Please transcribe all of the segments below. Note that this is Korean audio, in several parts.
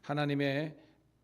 하나님의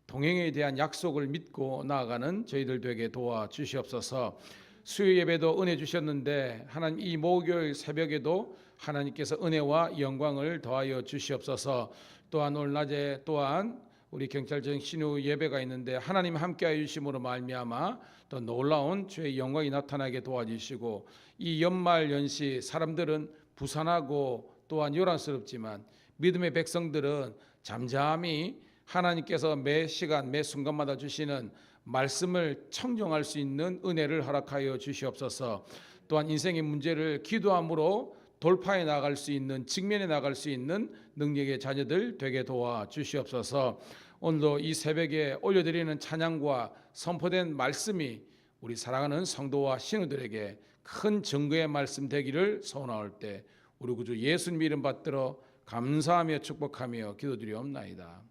동행에 대한 약속을 믿고 나아가는 저희들 되게 도와주시옵소서. 수요 예배도 은혜 주셨는데 하나님 이 목요일 새벽에도 하나님께서 은혜와 영광을 더하여 주시옵소서. 또한 오늘 낮에 또한 우리 경찰청 신우 예배가 있는데 하나님 함께하여 주심으로 말미암아 더 놀라운 주의 영광이 나타나게 도와주시고, 이 연말 연시 사람들은 부산하고 또한 요란스럽지만 믿음의 백성들은 잠잠히 하나님께서 매 시간 매 순간마다 주시는 말씀을 청정할 수 있는 은혜를 허락하여 주시옵소서. 또한 인생의 문제를 기도함으로 돌파해 나갈 수 있는, 직면해 나갈 수 있는 능력의 자녀들 되게 도와 주시옵소서. 오늘도 이 새벽에 올려드리는 찬양과 선포된 말씀이 우리 사랑하는 성도와 신우들에게 큰 증거의 말씀 되기를 소원할 때 우리 구주 예수님 이름 받들어 감사하며 축복하며 기도드리옵나이다.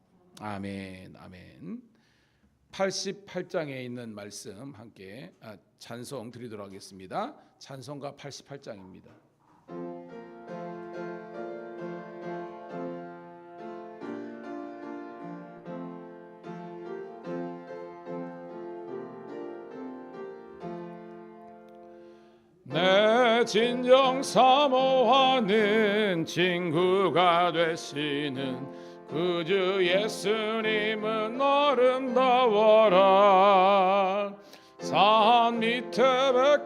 아멘. 아멘. 88장에 있는 말씀 함께 찬송 드리도록 하겠습니다. 찬송가 88장입니다. 내 진정 사모하는 친구가 되시는 그 주 예수님은 아름다워라. 산 밑에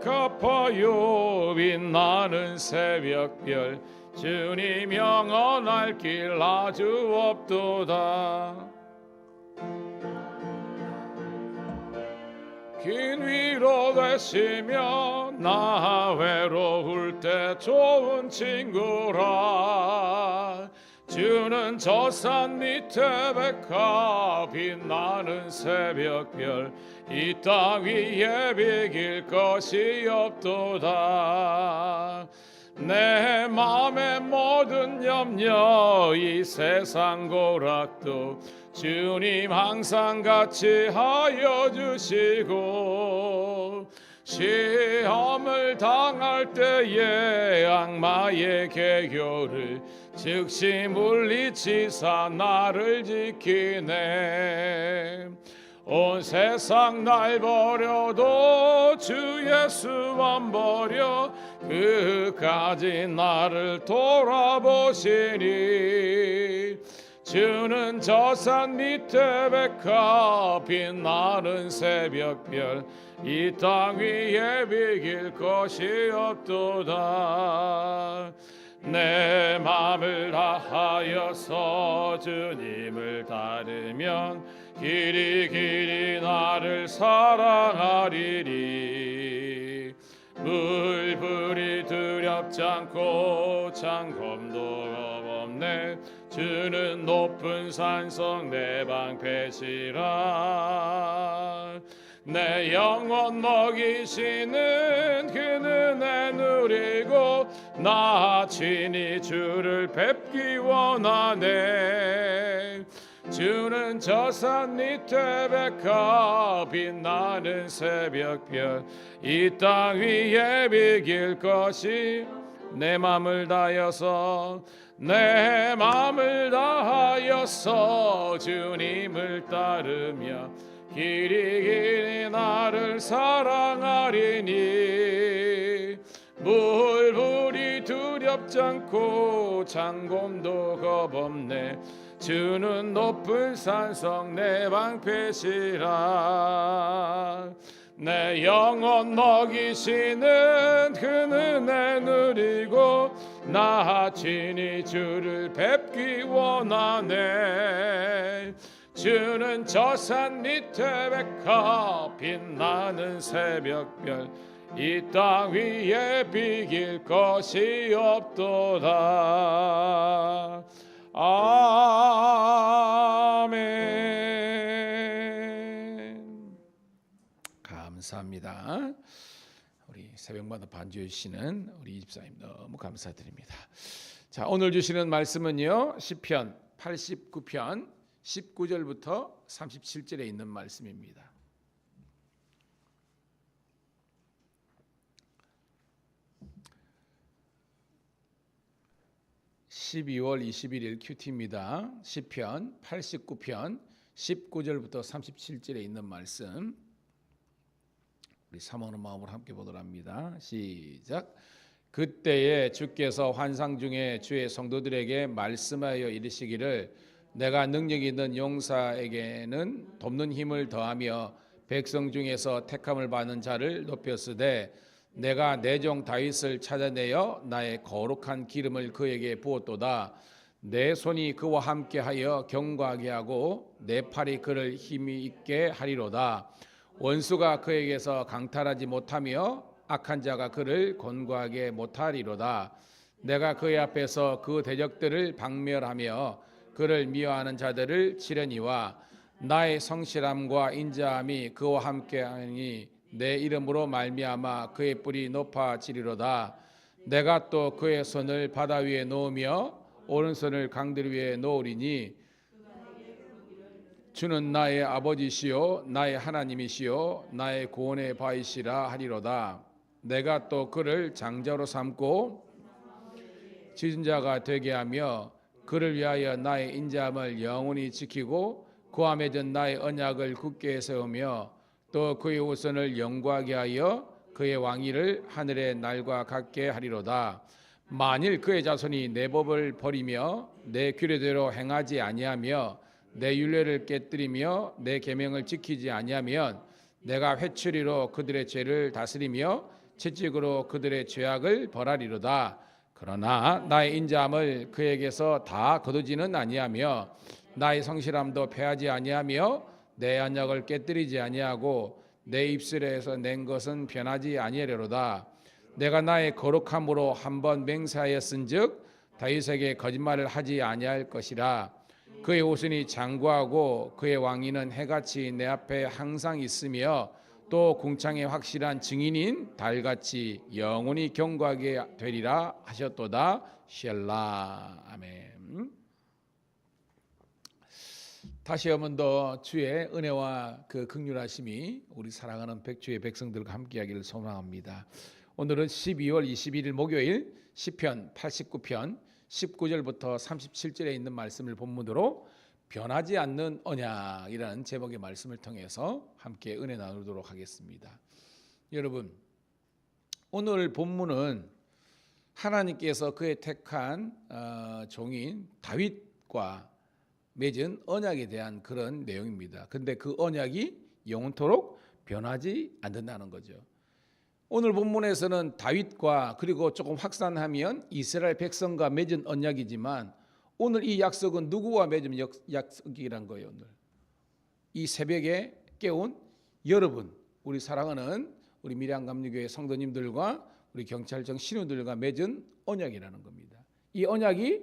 백합화요 빛나는 새벽별, 주님 영원할 길 아주 없도다. 긴 위로 되시며 나 외로울 때 좋은 친구라. 주는 저 산 밑에 백합 빛나는 새벽별, 이 땅 위에 비길 것이 없도다. 내 맘의 모든 염려 이 세상 고락도 주님 항상 같이 하여 주시고, 시험을 당할 때에 악마의 계교를 즉시 물리치사 나를 지키네. 온 세상 날 버려도 주 예수만 버려 그까지 나를 돌아보시니. 주는 저 산 밑에 백합 빛나는 새벽별, 이 땅 위에 비길 것이 없도다. 내 맘을 다하여서 주님을 따르면 길이 길이 나를 사랑하리니. 물불이 두렵지 않고 창검도 없네. 주는 높은 산성 내 방패시라. 내 영혼 먹이시는 그 은혜 누리고 나 친히 주를 뵙기 원하네. 주는 저 산 밑에 백합 빛나는 새벽별, 이 땅 위에 비길 것이. 내 맘을 다하여서 내 맘을 다하여서 주님을 따르며 길이 길이 나를 사랑하리니. 물불이 두렵지 않고 창검도 겁없네. 주는 높은 산성 내 방패시라. 내 영혼 먹이시는 그 은혜 누리고 나 친히 주를 뵙기 원하네. 주는 저 산 밑에 백합 빛나는 새벽별, 이 땅 위에 비길 것이 없도다. 아멘. 감사합니다. 우리 새벽마다 반주해 주시는 우리 집사님 너무 감사드립니다. 자, 오늘 주시는 말씀은요, 시편 89편 19절부터 37절에 있는 말씀입니다. 12월 21일 큐티입니다. 시편 89편 19절부터 37절에 있는 말씀 우리 사모하는 마음으로 함께 보도록 합니다. 시작. 그때에 주께서 환상 중에 주의 성도들에게 말씀하여 이르시기를 내가 능력 있는 용사에게는 돕는 힘을 더하며 백성 중에서 택함을 받는 자를 높였으되 내가 내 종 다윗을 찾아내어 나의 거룩한 기름을 그에게 부었도다. 내 손이 그와 함께하여 견고하게 하고 내 팔이 그를 힘이 있게 하리로다. 원수가 그에게서 강탈하지 못하며 악한 자가 그를 곤고하게 못하리로다. 내가 그의 앞에서 그 대적들을 박멸하며 그를 미워하는 자들을 치려니와 나의 성실함과 인자함이 그와 함께하니 내 이름으로 말미암아 그의 뿔이 높아지리로다. 내가 또 그의 손을 바다 위에 놓으며 오른손을 강들 위에 놓으리니 주는 나의 아버지시요 나의 하나님이시요 나의 구원의 바이시라 하리로다. 내가 또 그를 장자로 삼고 지은 자가 되게 하며 그를 위하여 나의 인자함을 영원히 지키고 그와 맺은 나의 언약을 굳게 세우며 또 그의 우선을 영구하게 하여 그의 왕위를 하늘의 날과 같게 하리로다. 만일 그의 자손이 내 법을 버리며 내 규례대로 행하지 아니하며 내 율례를 깨뜨리며 내 계명을 지키지 아니하면 내가 회초리로 그들의 죄를 다스리며 채찍으로 그들의 죄악을 벌하리로다. 그러나 나의 인자함을 그에게서 다 거두지는 아니하며 나의 성실함도 패하지 아니하며 내 언약을 깨뜨리지 아니하고 내 입술에서 낸 것은 변하지 아니하리로다. 내가 나의 거룩함으로 한번 맹세하였은즉 다윗에게 거짓말을 하지 아니할 것이라. 그의 옷은 장구하고 그의 왕위는 해같이 내 앞에 항상 있으며 또 궁창의 확실한 증인인 달같이 영원히 견고하게 되리라 하셨도다. 샬라. 아멘. 다시 한 번 더 주의 은혜와 그 긍휼하심이 우리 사랑하는 백주의 백성들과 함께하기를 소망합니다. 오늘은 12월 21일 목요일 시편 89편 19절부터 37절에 있는 말씀을 본문으로 변하지 않는 언약이라는 제목의 말씀을 통해서 함께 은혜 나누도록 하겠습니다. 여러분, 오늘 본문은 하나님께서 그의 택한 종인 다윗과 맺은 언약에 대한 그런 내용입니다. 근데 그 언약이 영원토록 변하지 않는다는 거죠. 오늘 본문에서는 다윗과 그리고 조금 확산하면 이스라엘 백성과 맺은 언약이지만 오늘 이 약속은 누구와 맺은 약속이란 거예요. 오늘 이 새벽에 깨운 여러분, 우리 사랑하는 우리 밀양감리교회 성도님들과 우리 경찰청 신우들과 맺은 언약이라는 겁니다. 이 언약이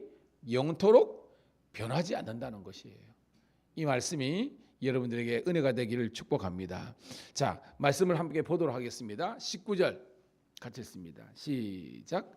영토록 변하지 않는다는 것이에요. 이 말씀이 여러분들에게 은혜가 되기를 축복합니다. 자, 말씀을 함께 보도록 하겠습니다. 19절 같이 읽습니다. 시작.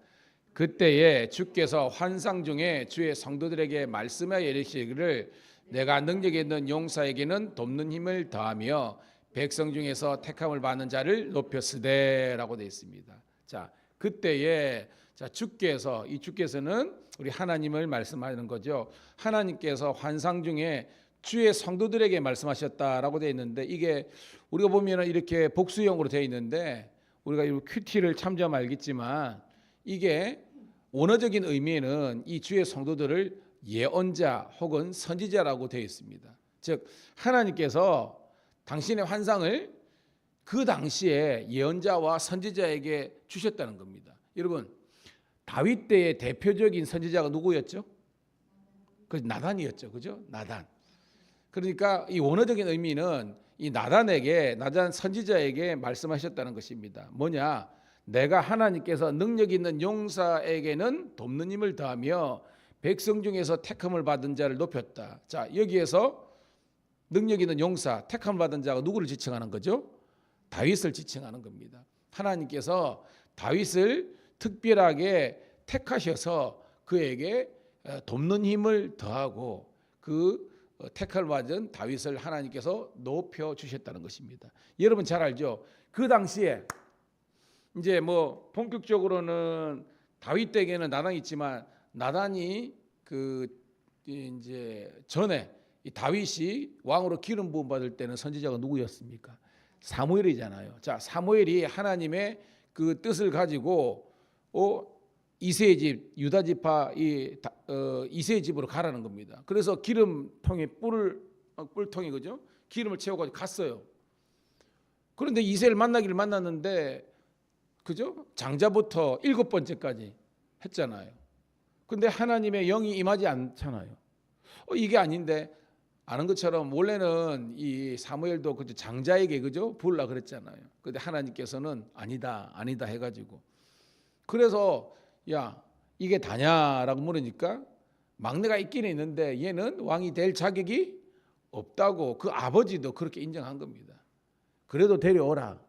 그때에 주께서 환상 중에 주의 성도들에게 말씀하여 이르시기를 내가 능력 있는 용사에게는 돕는 힘을 더하며 백성 중에서 택함을 받는 자를 높였으되라고 되어 있습니다. 자, 그때에 주께서, 이 주께서는 우리 하나님을 말씀하는 거죠. 하나님께서 환상 중에 주의 성도들에게 말씀하셨다라고 되어 있는데 이게 우리가 보면은 이렇게 복수형으로 되어 있는데 우리가 이 큐티를 참조하면 알겠지만 이게 원어적인 의미에는 이 주의 성도들을 예언자 혹은 선지자라고 되어 있습니다. 즉 하나님께서 당신의 환상을 그 당시에 예언자와 선지자에게 주셨다는 겁니다. 여러분, 다윗 때의 대표적인 선지자가 누구였죠? 그 나단이었죠. 그죠? 나단. 그러니까 이 원어적인 의미는 이 나단 선지자에게 말씀하셨다는 것입니다. 뭐냐? 내가 하나님께서 능력 있는 용사에게는 돕는 힘을 더하며 백성 중에서 택함을 받은 자를 높였다. 자, 여기에서 능력 있는 용사, 택함을 받은 자가 누구를 지칭하는 거죠? 다윗을 지칭하는 겁니다. 하나님께서 다윗을 특별하게 택하셔서 그에게 돕는 힘을 더하고 그 택을 받은 다윗을 하나님께서 높여 주셨다는 것입니다. 여러분 잘 알죠? 그 당시에 이제 뭐 본격적으로는 다윗에게는 나단이 있지만 나단이 그 이제 전에 이 다윗이 왕으로 기름 부음 받을 때는 선지자가 누구였습니까? 사무엘이잖아요. 자, 사무엘이 하나님의 그 뜻을 가지고 이새의 집 유다 지파 이새의 집으로 가라는 겁니다. 그래서 기름통에 뿔통에 그죠? 기름을 채워가지고 갔어요. 그런데 이새를 만났는데 그죠? 장자부터 7번째까지 했잖아요. 근데 하나님의 영이 임하지 않잖아요. 이게 아닌데 아는 것처럼 원래는 이 사무엘도 그죠? 장자에게 그죠? 부으려 그랬잖아요. 근데 하나님께서는 아니다 해가지고 그래서 야 이게 다냐라고 물으니까 막내가 있기는 있는데 얘는 왕이 될 자격이 없다고 그 아버지도 그렇게 인정한 겁니다. 그래도 데려오라.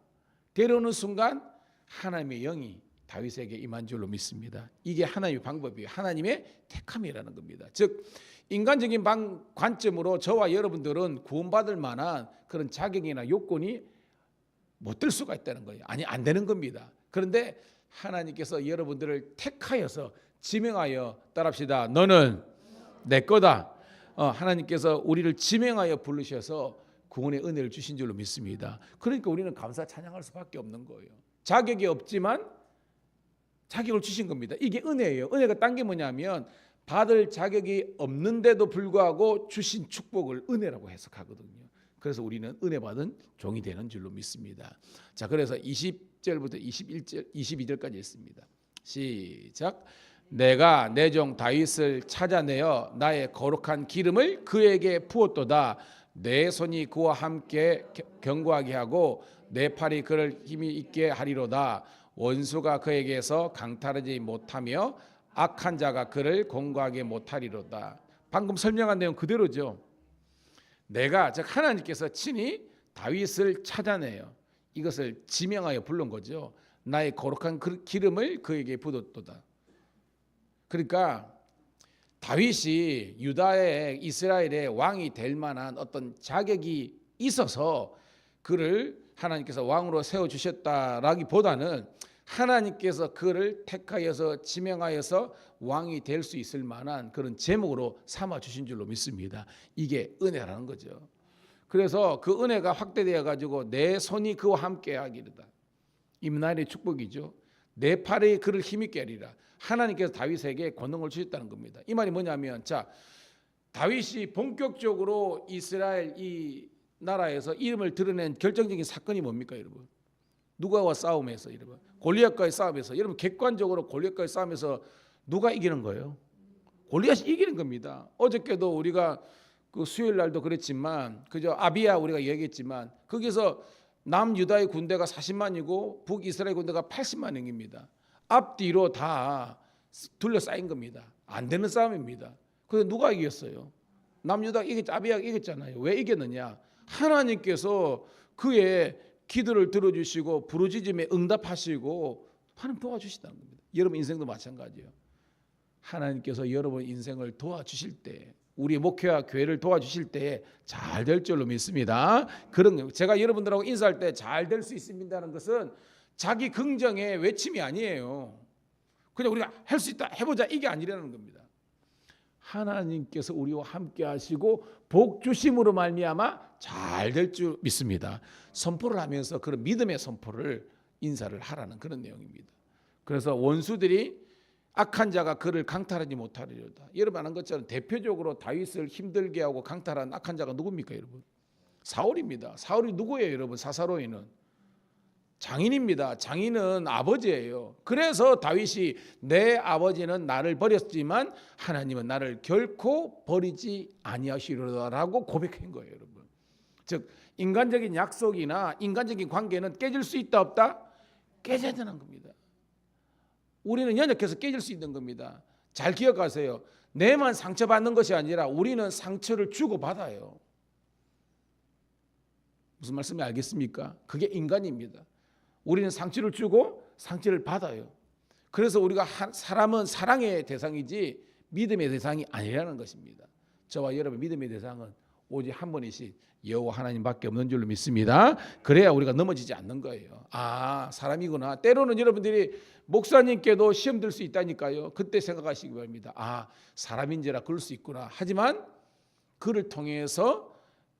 데려오는 순간 하나님의 영이 다윗에게 임한 줄로 믿습니다. 이게 하나님의 방법이에요. 하나님의 택함이라는 겁니다. 즉 인간적인 관점으로 저와 여러분들은 구원받을 만한 그런 자격이나 요건이 못 될 수가 있다는 거예요. 아니 안 되는 겁니다. 그런데 하나님께서 여러분들을 택하여서 지명하여 따라합시다. 너는 내 거다. 하나님께서 우리를 지명하여 부르셔서 구원의 은혜를 주신 줄로 믿습니다. 그러니까 우리는 감사 찬양할 수밖에 없는 거예요. 자격이 없지만 자격을 주신 겁니다. 이게 은혜예요. 은혜가 딴 게 뭐냐면 받을 자격이 없는데도 불구하고 주신 축복을 은혜라고 해석하거든요. 그래서 우리는 은혜 받은 종이 되는 줄로 믿습니다. 자, 그래서 20절부터 22절까지 있습니다. 시작. 내가 내 종 다윗을 찾아내어 나의 거룩한 기름을 그에게 부었도다. 내 손이 그와 함께 견고하게 하고 내 팔이 그를 힘이 있게 하리로다. 원수가 그에게서 강탈하지 못하며 악한 자가 그를 공고하게 못하리로다. 방금 설명한 내용 그대로죠. 내가 즉 하나님께서 친히 다윗을 찾아내요. 이것을 지명하여 부른 거죠. 나의 거룩한 기름을 그에게 부었도다. 그러니까 다윗이 유다의 이스라엘의 왕이 될 만한 어떤 자격이 있어서 그를 하나님께서 왕으로 세워주셨다라기보다는 하나님께서 그를 택하여서 지명하여서 왕이 될 수 있을 만한 그런 제목으로 삼아주신 줄로 믿습니다. 이게 은혜라는 거죠. 그래서 그 은혜가 확대되어 가지고 내 손이 그와 함께 하기로다. 임나일의 축복이죠. 내 팔에 그를 힘있게 하리라. 하나님께서 다윗에게 권능을 주셨다는 겁니다. 이 말이 뭐냐면 자 다윗이 본격적으로 이스라엘 이 나라에서 이름을 드러낸 결정적인 사건이 뭡니까 여러분? 누가와 싸움에서 여러분 골리앗과의 싸움에서 여러분 객관적으로 골리앗과의 싸움에서 누가 이기는 거예요? 골리앗이 이기는 겁니다. 어저께도 우리가 그 수요일 날도 그랬지만 그저 아비야 우리가 얘기했지만 거기서 남유다의 군대가 40만이고 북이스라엘 군대가 80만 명입니다. 앞뒤로 다 둘러싸인 겁니다. 안 되는 싸움입니다. 그래서 누가 이겼어요? 남유다가 아비야가 이겼잖아요. 왜 이겼느냐? 하나님께서 그의 기도를 들어주시고 부르짖음에 응답하시고 하나님 도와주시다는 겁니다. 여러분 인생도 마찬가지예요. 하나님께서 여러분 인생을 도와주실 때 우리 목회와 교회를 도와주실 때 잘 될 줄로 믿습니다. 그런 제가 여러분들하고 인사할 때 잘 될 수 있습니다는 것은 자기 긍정의 외침이 아니에요. 그냥 우리가 할 수 있다 해보자 이게 아니라는 겁니다. 하나님께서 우리와 함께 하시고 복 주심으로 말미암아 잘 될 줄 믿습니다. 선포를 하면서 그런 믿음의 선포를 인사를 하라는 그런 내용입니다. 그래서 원수들이 악한 자가 그를 강탈하지 못하리로다. 여러분 아는 것처럼 대표적으로 다윗을 힘들게 하고 강탈한 악한 자가 누굽니까 여러분? 사울입니다. 사울이 누구예요 여러분? 사사로이는 장인입니다. 장인은 아버지예요. 그래서 다윗이 내 아버지는 나를 버렸지만 하나님은 나를 결코 버리지 아니하시리로다라고 고백한 거예요 여러분. 즉 인간적인 약속이나 인간적인 관계는 깨질 수 있다 없다? 깨져야 되는 겁니다. 우리는 연약해서 깨질 수 있는 겁니다. 잘 기억하세요. 내만 상처받는 것이 아니라 우리는 상처를 주고받아요. 무슨 말씀인지 알겠습니까? 그게 인간입니다. 우리는 상처를 주고 상처를 받아요. 그래서 우리가 사람은 사랑의 대상이지 믿음의 대상이 아니라는 것입니다. 저와 여러분 믿음의 대상은 오직 한 분이신 여호와 하나님밖에 없는 줄로 믿습니다. 그래야 우리가 넘어지지 않는 거예요. 아, 사람이구나. 때로는 여러분들이 목사님께도 시험 들 수 있다니까요. 그때 생각하시기 바랍니다. 아, 사람인지라 그럴 수 있구나. 하지만 그를 통해서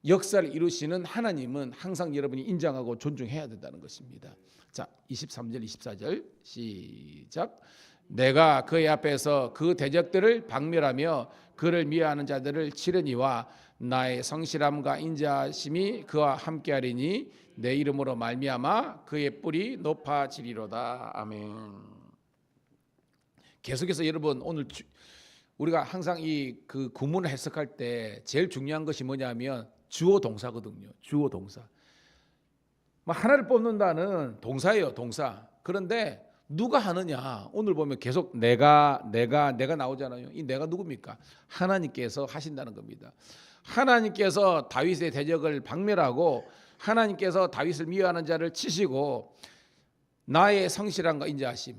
역사를 이루시는 하나님은 항상 여러분이 인정하고 존중해야 된다는 것입니다. 자, 23절 24절 시작. 내가 그의 앞에서 그 대적들을 박멸하며 그를 미워하는 자들을 치르니와 나의 성실함과 인자하심이 그와 함께하리니 내 이름으로 말미암아 그의 뿔이 높아지리로다. 아멘. 계속해서 여러분 오늘 우리가 항상 이 그 구문을 해석할 때 제일 중요한 것이 뭐냐면 주어 동사거든요. 주어 동사. 하나를 뽑는다는 동사예요, 동사. 그런데 누가 하느냐? 오늘 보면 계속 내가 나오잖아요. 이 내가 누굽니까? 하나님께서 하신다는 겁니다. 하나님께서 다윗의 대적을 박멸하고 하나님께서 다윗을 미워하는 자를 치시고 나의 성실함과 인자하심.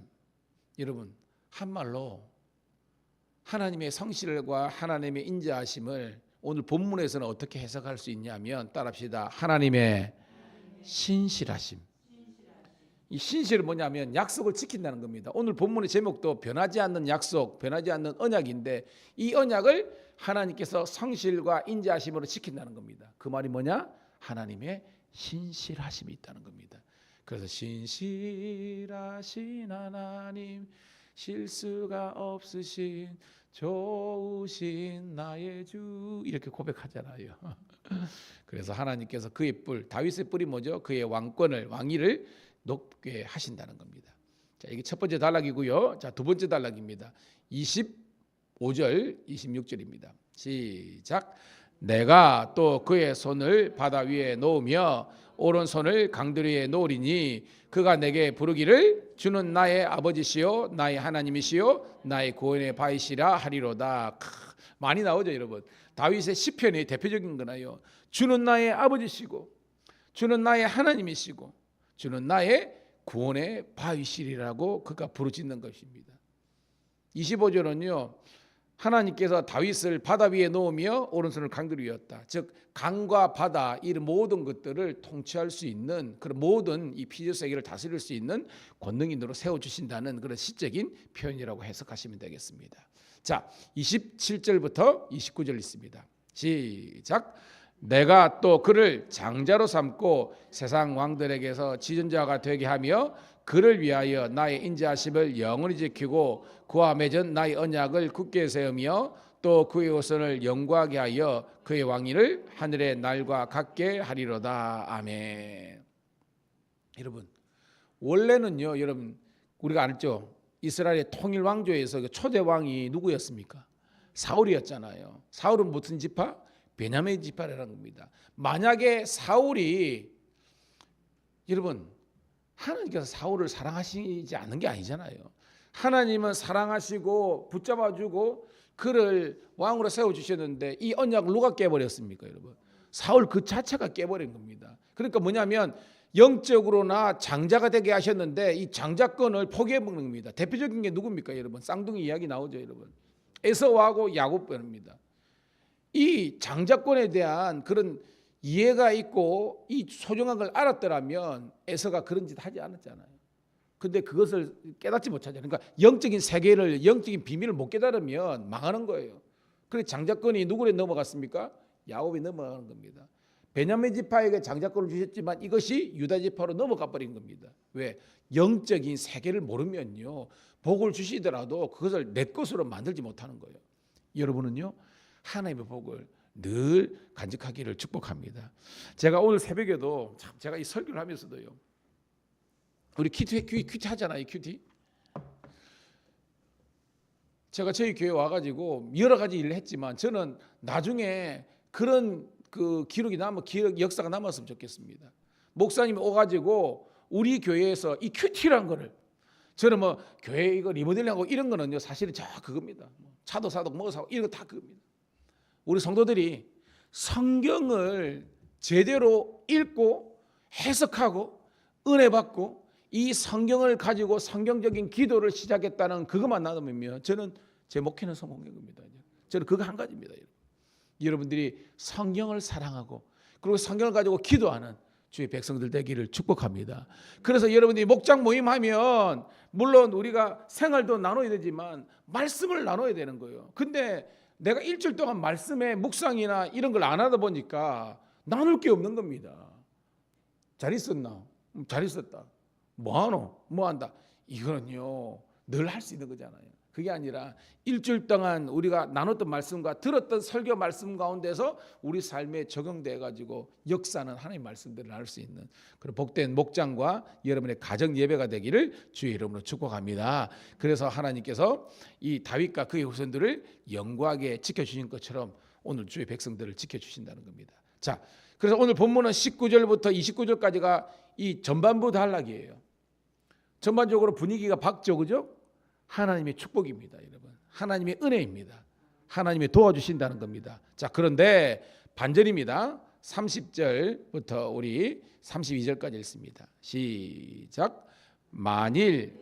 여러분, 한말로 하나님의 성실과 하나님의 인자하심을 오늘 본문에서는 어떻게 해석할 수 있냐면 따라합시다. 하나님의 신실하심. 이 신실은 뭐냐면 약속을 지킨다는 겁니다. 오늘 본문의 제목도 변하지 않는 약속, 변하지 않는 언약인데 이 언약을 하나님께서 성실과 인자하심으로 지킨다는 겁니다. 그 말이 뭐냐? 하나님의 신실하심이 있다는 겁니다. 그래서 신실하신 하나님, 실수가 없으신 좋으신 나의 주, 이렇게 고백하잖아요. 그래서 하나님께서 그의 뿔, 다윗의 뿔이 뭐죠? 그의 왕권을, 왕위를 높게 하신다는 겁니다. 자, 이게 첫 번째 단락이고요. 자, 두 번째 단락입니다. 25절, 26절입니다. 시작. 내가 또 그의 손을 바다 위에 놓으며 오른손을 강들 위에 놓으리니 그가 내게 부르기를 주는 나의 아버지시요 나의 하나님이시요 나의 구원의 바위시라 하리로다. 많이 나오죠, 여러분. 다윗의 시편의 대표적인 거나요. 주는 나의 아버지시고 주는 나의 하나님이시고 주는 나의 구원의 바위시리라고 그가 부르짖는 것입니다. 25절은요. 하나님께서 다윗을 바다 위에 놓으며 오른손을 강들 위였다. 즉 강과 바다 이 모든 것들을 통치할 수 있는 그런 모든 이 피조 세계를 다스릴 수 있는 권능인으로 세워 주신다는 그런 시적인 표현이라고 해석하시면 되겠습니다. 자, 27절부터 29절 있습니다. 시작. 내가 또 그를 장자로 삼고 세상 왕들에게서 지존자가 되게 하며 그를 위하여 나의 인자하심을 영원히 지키고 그와 맺은 나의 언약을 굳게 세우며 또 그의 후손을 영광하게 하여 그의 왕위를 하늘의 날과 같게 하리로다. 아멘. 여러분, 원래는요, 여러분 우리가 알죠? 이스라엘의 통일 왕조에서 초대 왕이 누구였습니까? 사울이었잖아요. 사울은 무슨 지파? 베냐민 지파라는 겁니다. 만약에 사울이, 여러분, 하나님께서 사울을 사랑하시지 않는 게 아니잖아요. 하나님은 사랑하시고 붙잡아주고 그를 왕으로 세워주셨는데 이 언약을 누가 깨버렸습니까, 여러분? 사울 그 자체가 깨버린 겁니다. 그러니까 뭐냐면 영적으로나 장자가 되게 하셨는데 이 장자권을 포기해먹는 겁니다. 대표적인 게 누굽니까, 여러분? 쌍둥이 이야기 나오죠, 여러분. 에서하고 야곱입니다. 이 장자권에 대한 그런 이해가 있고 이 소중한 걸 알았더라면 에서가 그런 짓 하지 않았잖아요. 근데 그것을 깨닫지 못하잖아요. 그러니까 영적인 세계를, 영적인 비밀을 못 깨달으면 망하는 거예요. 그래서 장자권이 누구에 넘어갔습니까? 야곱이 넘어가는 겁니다. 베냐민 지파에게 장자권을 주셨지만 이것이 유다 지파로 넘어가 버린 겁니다. 왜? 영적인 세계를 모르면요, 복을 주시더라도 그것을 내 것으로 만들지 못하는 거예요. 여러분은요, 하나님의 복을 늘 간직하기를 축복합니다. 제가 오늘 새벽에도 참 제가 이 설교를 하면서도요, 우리 큐티 하잖아요, 큐티. 제가 저희 교회 와가지고 여러 가지 일을 했지만 저는 나중에 그런 그 기록이 역사가 남았으면 좋겠습니다. 목사님이 오가지고 우리 교회에서 이 큐티라는 거를, 저는 뭐 교회 이거 리모델링하고 이런 거는요 사실은 그겁니다. 차도 사도 뭐 사고 이런 거 다 그겁니다. 우리 성도들이 성경을 제대로 읽고 해석하고 은혜 받고 이 성경을 가지고 성경적인 기도를 시작했다는 그것만 나누면 저는 제 목회는 성공한 겁니다. 저는 그거 한 가지입니다. 여러분들이 성경을 사랑하고 그리고 성경을 가지고 기도하는 주의 백성들 되기를 축복합니다. 그래서 여러분들이 목장 모임하면 물론 우리가 생활도 나눠야 되지만 말씀을 나눠야 되는 거예요. 근데 내가 일주일 동안 말씀의 묵상이나 이런 걸 안 하다 보니까 나눌 게 없는 겁니다. 잘 있었나? 잘 있었다. 뭐하노? 뭐한다? 이거는요 늘 할 수 있는 거잖아요. 그게 아니라 일주일 동안 우리가 나눴던 말씀과 들었던 설교 말씀 가운데서 우리 삶에 적용돼 가지고 역사는 하나님의 말씀들을 나눌 수 있는 그런 복된 목장과 여러분의 가정 예배가 되기를 주의 이름으로 축복합니다. 그래서 하나님께서 이 다윗과 그의 후손들을 영구하게 지켜주신 것처럼 오늘 주의 백성들을 지켜주신다는 겁니다. 자, 그래서 오늘 본문은 19절부터 29절까지가 이 전반부 단락이에요. 전반적으로 분위기가 밝죠, 그죠? 하나님의 축복입니다, 여러분. 하나님의 은혜입니다. 하나님이 도와주신다는 겁니다. 자, 그런데 반절입니다. 30절부터 우리 32절까지 읽습니다. 시작. 만일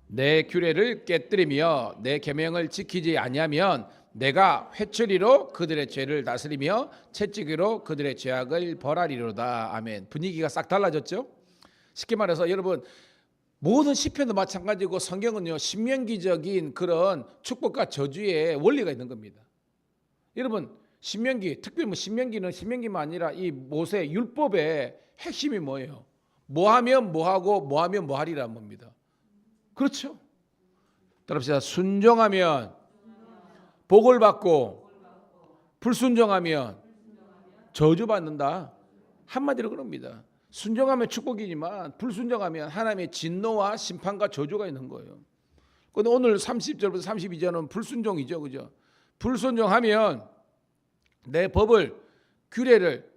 내 규례를 깨뜨리며 내 계명을 지키지 아니하면 내가 회초리로 그들의 죄를 다스리며 채찍으로 그들의 죄악을 벌하리로다. 아멘. 분위기가 싹 달라졌죠? 쉽게 말해서 여러분 모든 시편도 마찬가지고 성경은요 신명기적인 그런 축복과 저주의 원리가 있는 겁니다. 여러분 신명기, 특별히 신명기는 신명기만 아니라 이 모세 율법의 핵심이 뭐예요? 뭐하면 뭐하고 뭐하면 뭐하리라는 겁니다. 그렇죠? 따라합시다. 순종하면 복을 받고 불순종하면 저주받는다. 한마디로 그럽니다. 순종하면 축복이지만 불순종하면 하나님의 진노와 심판과 저주가 있는 거예요. 그런데 오늘 30절부터 32절은 불순종이죠. 그죠? 불순종하면 내 법을, 규례를,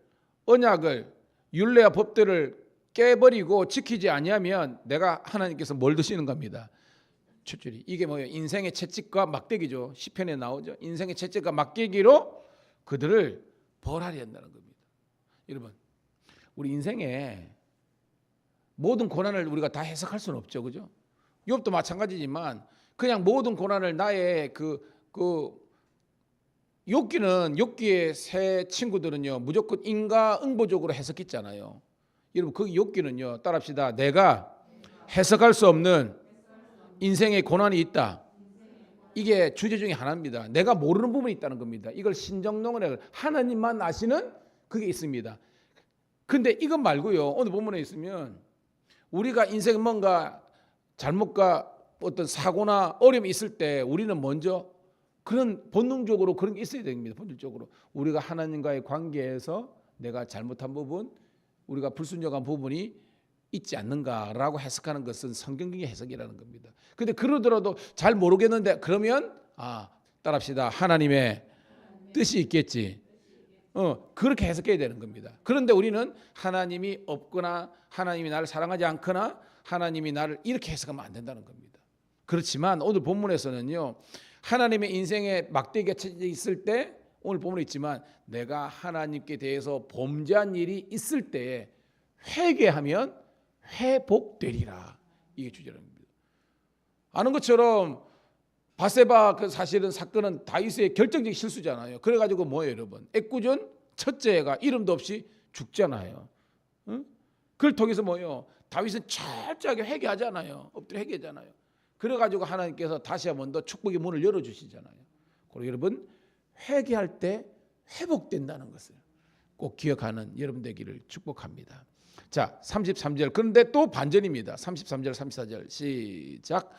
언약을, 율례와 법들을 깨버리고 지키지 아니하면 내가 하나님께서 뭘 드시는 겁니다. 숫줄이 이게 뭐예요? 인생의 채찍과 막대기죠. 시편에 나오죠. 인생의 채찍과 막대기로 그들을 벌하려 한다는 겁니다. 여러분 우리 인생에 모든 고난을 우리가 다 해석할 수는 없죠, 그죠? 욥도 마찬가지지만 그냥 모든 고난을 나의 욥기의 세 친구들은요 무조건 인과응보적으로 해석했잖아요. 여러분 그 욥기는요 따라합시다. 내가 해석할 수 없는 인생의 고난이 있다. 이게 주제 중에 하나입니다. 내가 모르는 부분이 있다는 겁니다. 이걸 신정론을 하나님만 아시는 그게 있습니다. 근데 이것 말고요. 오늘 본문에 있으면 우리가 인생에 뭔가 잘못과 어떤 사고나 어려움이 있을 때 우리는 먼저 그런 본능적으로 그런 게 있어야 됩니다. 본질적으로 우리가 하나님과의 관계에서 내가 잘못한 부분, 우리가 불순종한 부분이 있지 않는가라고 해석하는 것은 성경적인 해석이라는 겁니다. 근데 그러더라도 잘 모르겠는데 그러면 따라합시다. 하나님의 뜻이 있겠지. 그렇게 해석해야 되는 겁니다. 그런데 우리는 하나님이 없거나 하나님이 나를 사랑하지 않거나 하나님이 나를 이렇게 해석하면 안 된다는 겁니다. 그렇지만 오늘 본문에서는요. 하나님의 인생에 막대기가 쳐져 있을 때 오늘 본문에 있지만 내가 하나님께 대해서 범죄한 일이 있을 때에 회개하면 회복되리라. 이게 주제랍니다. 아는 것처럼 바세바 그 사실은 사건은 다윗의 결정적인 실수잖아요. 그래가지고 뭐예요, 여러분? 애꿎은 첫째가 이름도 없이 죽잖아요. 응? 그걸 통해서 뭐예요? 다윗은 철저하게 회개하잖아요. 엎드려 회개하잖아요. 그래가지고 하나님께서 다시 한 번 더 축복의 문을 열어주시잖아요. 그리고 여러분 회개할 때 회복된다는 것을 꼭 기억하는 여러분 되기를 축복합니다. 자, 33절. 그런데 또 반전입니다. 33절, 34절 시작.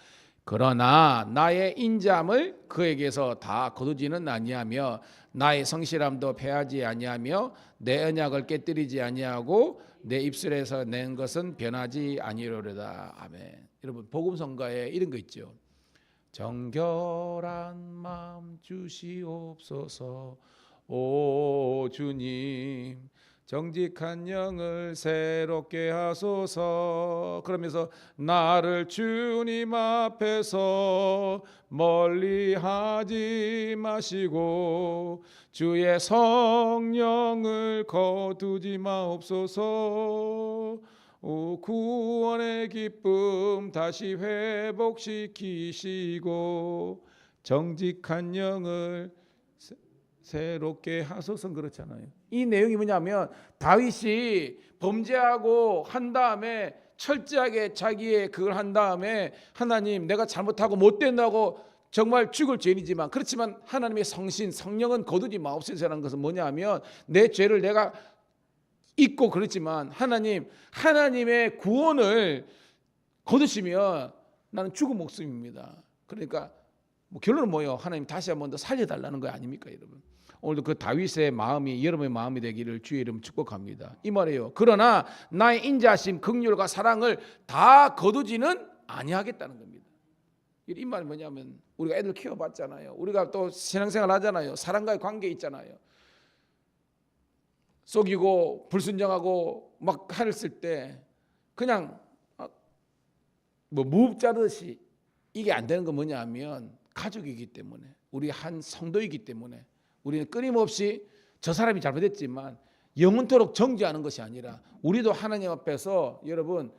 그러나 나의 인자함을 그에게서 다 거두지는 아니하며 나의 성실함도 패하지 아니하며 내 언약을 깨뜨리지 아니하고 내 입술에서 낸 것은 변하지 아니하리로다. 아멘. 여러분 복음성가에 이런 거 있죠. 정결한 마음 주시옵소서 오 주님 정직한 영을 새롭게 하소서. 그러면서 나를 주님 앞에서 멀리하지 마시고 주의 성령을 거두지 마옵소서. 오 구원의 기쁨 다시 회복시키시고 정직한 영을 새롭게 하소서. 그렇잖아요. 이 내용이 뭐냐면 다윗이 범죄하고 한 다음에 철저하게 자기의 그걸 한 다음에 하나님 내가 잘못하고 못된다고 정말 죽을 죄인이지만 그렇지만 하나님의 성신 성령은 거두지 마옵소서라는 것은 뭐냐면 내 죄를 내가 잊고 그렇지만 하나님의 구원을 거두시면 나는 죽은 목숨입니다. 그러니까 뭐 결론은 뭐예요? 하나님 다시 한번 더 살려달라는 거 아닙니까 여러분? 오늘도 그 다윗의 마음이 여러분의 마음이 되기를 주의 이름 축복합니다. 이 말이에요. 그러나 나의 인자심 긍휼과 사랑을 다 거두지는 아니하겠다는 겁니다. 이 말이 뭐냐면 우리가 애들 키워봤잖아요. 우리가 또 신앙생활 하잖아요. 사람과의 관계 있잖아요. 속이고 불순종하고 막 했을 때 그냥 뭐 무흡자듯이 이게 안 되는 건 뭐냐면 가족이기 때문에 우리 한 성도이기 때문에 우리는 끊임없이 저 사람이 잘못했지만 영원토록 정죄하는 것이 아니라 우리도 하나님 앞에서 여러분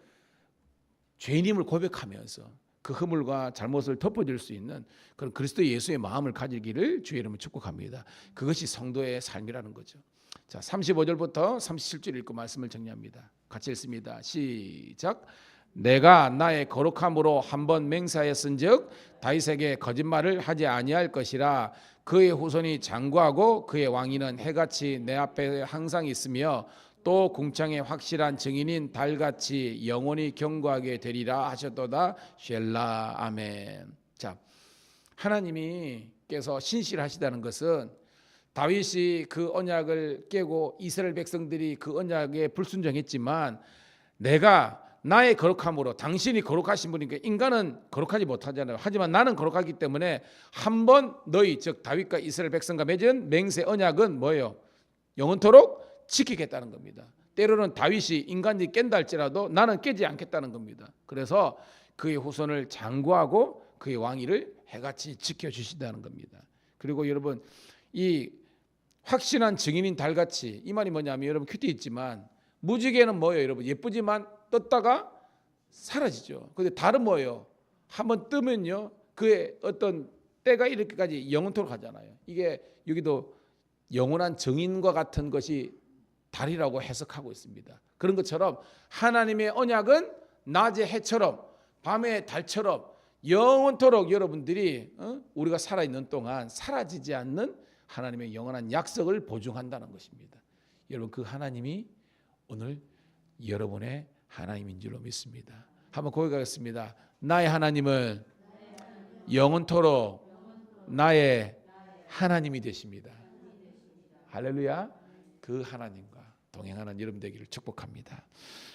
죄인임을 고백하면서 그 허물과 잘못을 덮어줄 수 있는 그런 그리스도 예수의 마음을 가지기를 주의 이름으로 축복합니다. 그것이 성도의 삶이라는 거죠. 자, 35절부터 37절 읽고 말씀을 정리합니다. 같이 읽습니다. 시작. 내가 나의 거룩함으로 한번 맹세하였은즉 다윗에게 거짓말을 하지 아니할 것이라. 그의 후손이 장구하고 그의 왕위는 해같이 내 앞에 항상 있으며 또 궁창의 확실한 증인인 달같이 영원히 경고하게 되리라 하셨도다. 쉘라. 아멘. 자, 하나님께서 신실하시다는 것은 다윗이 그 언약을 깨고 이스라엘 백성들이 그 언약에 불순종했지만 내가 나의 거룩함으로 당신이 거룩하신 분이니까 인간은 거룩하지 못하잖아요. 하지만 나는 거룩하기 때문에 한번 너희 즉 다윗과 이스라엘 백성과 맺은 맹세 언약은 뭐예요? 영원토록 지키겠다는 겁니다. 때로는 다윗이 인간이 깬다 할지라도 나는 깨지 않겠다는 겁니다. 그래서 그의 후손을 장구하고 그의 왕위를 해같이 지켜주신다는 겁니다. 그리고 여러분 이 확신한 증인인 달같이 이 말이 뭐냐면 여러분 큐티 있지만 무지개는 뭐예요? 여러분 예쁘지만 떴다가 사라지죠. 근데 달은 뭐예요? 한번 뜨면요 그의 어떤 때가 이렇게까지 영원토록 하잖아요. 이게 여기도 영원한 증인과 같은 것이 달이라고 해석하고 있습니다. 그런 것처럼 하나님의 언약은 낮의 해처럼 밤의 달처럼 영원토록 여러분들이 우리가 살아있는 동안 사라지지 않는 하나님의 영원한 약속을 보증한다는 것입니다. 여러분 그 하나님이 오늘 여러분의 하나님인 줄로 믿습니다. 한번 고백하겠습니다. 나의 하나님은 영원토록 나의 하나님이 되십니다. 할렐루야. 그 하나님과 동행하는 여러분 되기를 축복합니다.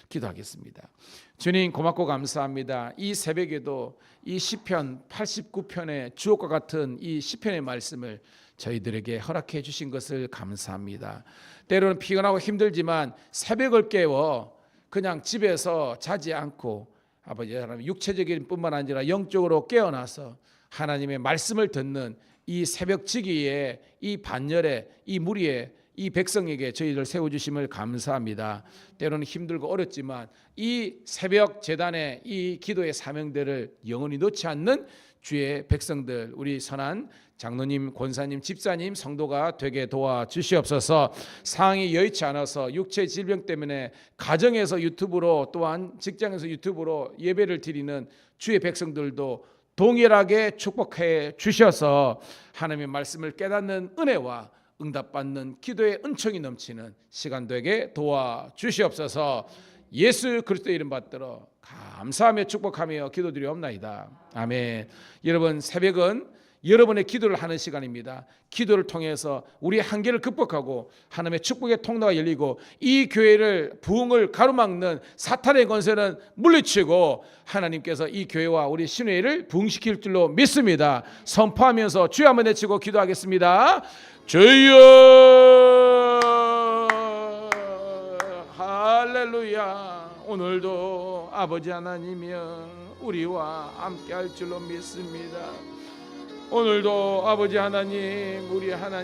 기도하겠습니다. 주님 고맙고 감사합니다. 이 새벽에도 이 시편 89편의 주옥과 같은 이 시편의 말씀을 저희들에게 허락해 주신 것을 감사합니다. 때로는 피곤하고 힘들지만 새벽을 깨워 그냥 집에서 자지 않고 아버지 하나님 육체적인 뿐만 아니라 영적으로 깨어나서 하나님의 말씀을 듣는 이 새벽지기에 이 반열에 이 무리에 이 백성에게 저희를 세워주심을 감사합니다. 때로는 힘들고 어렵지만 이 새벽 제단의 이 기도의 사명들을 영원히 놓지 않는 주의 백성들 우리 선한 장로님, 권사님, 집사님, 성도가 되게 도와주시옵소서. 상황이 여의치 않아서 육체 질병 때문에 가정에서 유튜브로 또한 직장에서 유튜브로 예배를 드리는 주의 백성들도 동일하게 축복해 주셔서 하나님의 말씀을 깨닫는 은혜와 응답받는 기도의 은총이 넘치는 시간 되게 도와주시옵소서. 예수 그리스도의 이름 받들어 감사하며 축복하며 기도드리옵나이다. 아멘. 여러분 새벽은 여러분의 기도를 하는 시간입니다. 기도를 통해서 우리의 한계를 극복하고 하나님의 축복의 통로가 열리고 이 교회를 부흥을 가로막는 사탄의 권세는 물리치고 하나님께서 이 교회와 우리 신회를 부흥시킬 줄로 믿습니다. 선포하면서 주여 한번 외치고 기도하겠습니다. 주여 할렐루야. 오늘도 아버지 하나님이여 우리와 함께 할 줄로 믿습니다. 오늘도 아버지 하나님 우리 하나님